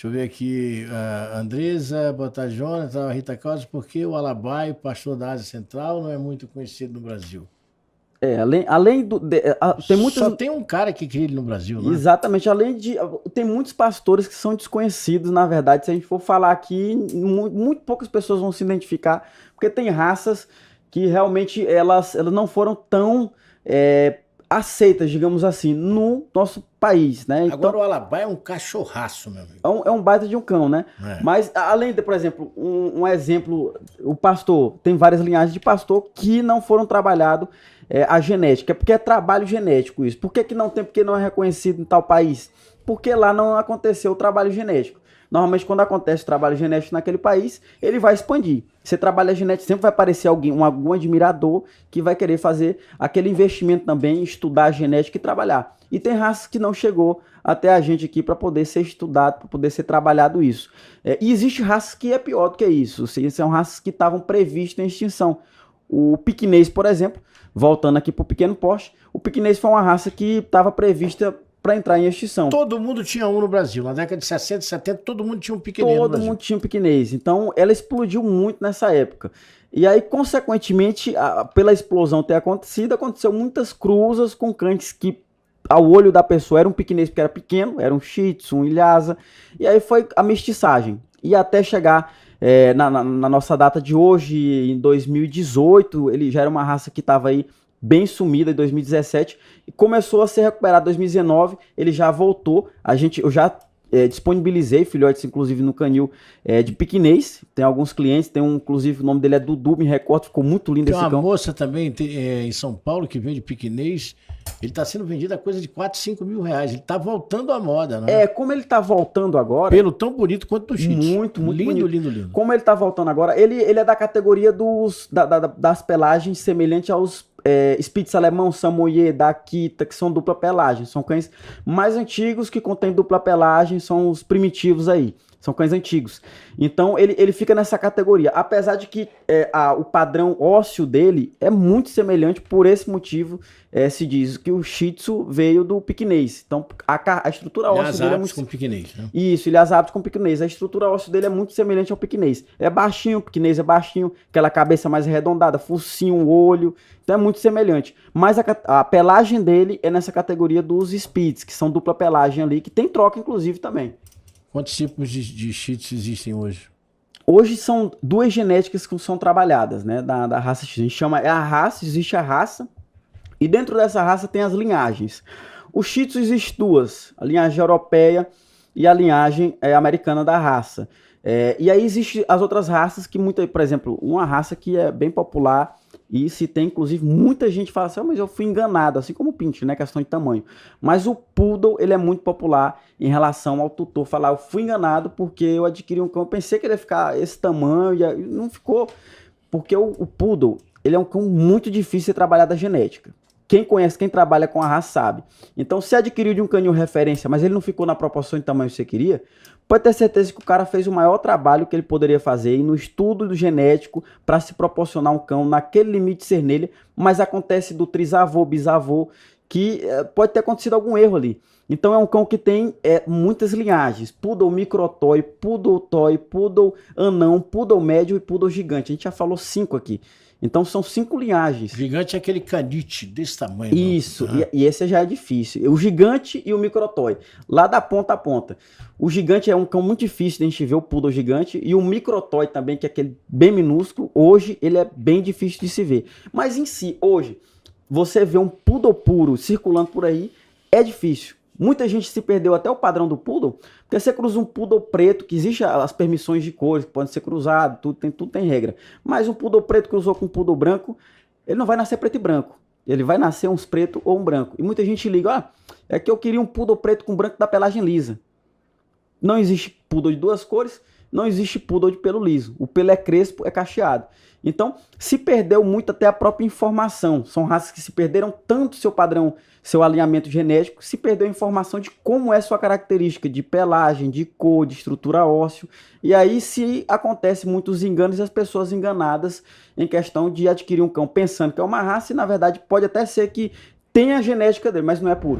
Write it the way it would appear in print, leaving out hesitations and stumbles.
Deixa eu ver aqui, a Andresa, boa tarde, Jonathan, a Rita Carlos, por que o Alabai, pastor da Ásia Central, não é muito conhecido no Brasil? Além do. Tem muitas. Só tem um cara que cria ele no Brasil, não é? Exatamente, além de. Tem muitos pastores que são desconhecidos, na verdade. Se a gente for falar aqui, muito poucas pessoas vão se identificar, porque tem raças que realmente elas não foram tão aceitas, digamos assim, no nosso país, né? Então, Agora o Alabai é um cachorraço, meu amigo. é um baita de um cão, né? É. Mas, além de, por exemplo, um exemplo, o pastor, tem várias linhagens de pastor que não foram trabalhados a genética, porque é trabalho genético isso. Por que que não tem, porque não é reconhecido em tal país? Porque lá não aconteceu o trabalho genético. Normalmente, quando acontece o trabalho genético naquele país, ele vai expandir. Você trabalha genético, sempre vai aparecer algum admirador que vai querer fazer aquele investimento também, estudar a genética e trabalhar. E tem raças que não chegou até a gente aqui para poder ser estudado, para poder ser trabalhado isso. E existe raças que é pior do que isso. São raças que estavam previstas em extinção. O piquinês, por exemplo, voltando aqui para o pequeno porte, o piquinês foi uma raça que estava prevista para entrar em extinção. Todo mundo tinha um no Brasil. Na década de 60, 70, todo mundo tinha um piquenês no Todo Brasil. mundo tinha um piquinês. Então, ela explodiu muito nessa época. E aí, consequentemente, pela explosão ter acontecido, aconteceu muitas cruzas com cães que, ao olho da pessoa, era um piquinês porque era pequeno, era um Shih Tzu, um Lhasa. E aí foi a mestiçagem. E até chegar na nossa data de hoje, em 2018, ele já era uma raça que estava aí bem sumida em 2017 e começou a ser recuperado em 2019, ele já voltou, eu já disponibilizei filhotes, inclusive no canil de piquinês, tem alguns clientes, tem um, inclusive o nome dele é Dudu, me recordo, ficou muito lindo tem esse cão. Tem uma moça também em São Paulo que vende piquinês, ele está sendo vendido a coisa de 4, 5 mil reais, ele está voltando à moda, né? Como ele está voltando agora... Pelo tão bonito quanto o Shih Tzu. Muito lindo, bonito. Lindo. Como ele está voltando agora, ele é da categoria das pelagens semelhante aos Spitz alemão, Samoyed, da Akita, que são dupla pelagem. São cães mais antigos que contêm dupla pelagem, são os primitivos aí. São cães antigos. Então, ele fica nessa categoria. Apesar de que o padrão ósseo dele é muito semelhante, por esse motivo, se diz que o Shih Tzu veio do piquinês. Então, a estrutura óssea dele é muito... com piquinês, né? Isso, ele é hábitos com piquinês. A estrutura óssea dele é muito semelhante ao piquinês. É baixinho, o piquinês é baixinho, aquela cabeça mais arredondada, focinho, olho. Então, é muito semelhante. Mas a pelagem dele é nessa categoria dos Spitz, que são dupla pelagem ali, que tem troca, inclusive, também. Quantos tipos de Shih Tzu existem hoje? Hoje são duas genéticas que são trabalhadas, né, da raça Shih Tzu. A gente chama a raça, existe a raça, e dentro dessa raça tem as linhagens. O Shih Tzu existe duas, a linhagem europeia e a linhagem americana da raça. E aí existem as outras raças que por exemplo, uma raça que é bem popular e se tem, inclusive, muita gente fala assim, mas eu fui enganado, assim como o Pincher, né, questão de tamanho. Mas o Poodle, ele é muito popular em relação ao tutor falar, eu fui enganado porque eu adquiri um cão, eu pensei que ele ia ficar esse tamanho, e não ficou, porque o Poodle, ele é um cão muito difícil de trabalhar da genética. Quem conhece, quem trabalha com a raça sabe. Então, se adquiriu de um canil referência, mas ele não ficou na proporção de tamanho que você queria, pode ter certeza que o cara fez o maior trabalho que ele poderia fazer no estudo do genético para se proporcionar um cão naquele limite de cernelha, mas acontece do trisavô, bisavô, que pode ter acontecido algum erro ali. Então é um cão que tem muitas linhagens, Poodle microtoy, Poodle toy, Poodle anão, Poodle médio e Poodle gigante. A gente já falou 5 aqui. Então são 5 linhagens. O gigante é aquele canite desse tamanho. Isso, e esse já é difícil. O gigante e o microtoy, lá da ponta a ponta. O gigante é um cão muito difícil de a gente ver, o Poodle gigante. E o microtoy também, que é aquele bem minúsculo. Hoje ele é bem difícil de se ver. Mas em si, hoje, você vê um Poodle puro circulando por aí, é difícil. Muita gente se perdeu até o padrão do Poodle, porque você cruza um Poodle preto, que existe as permissões de cores, que podem ser cruzados, tudo tem regra. Mas um Poodle preto cruzou com um Poodle branco, ele não vai nascer preto e branco. Ele vai nascer uns preto ou um branco. E muita gente liga, é que eu queria um Poodle preto com branco da pelagem lisa. Não existe Poodle de duas cores, não existe Poodle de pelo liso. O pelo é crespo, é cacheado. Então, se perdeu muito até a própria informação. São raças que se perderam tanto seu padrão, seu alinhamento genético, se perdeu a informação de como é sua característica de pelagem, de cor, de estrutura óssea. E aí se acontece muitos enganos e as pessoas enganadas em questão de adquirir um cão pensando que é uma raça e na verdade pode até ser que tenha a genética dele, mas não é puro.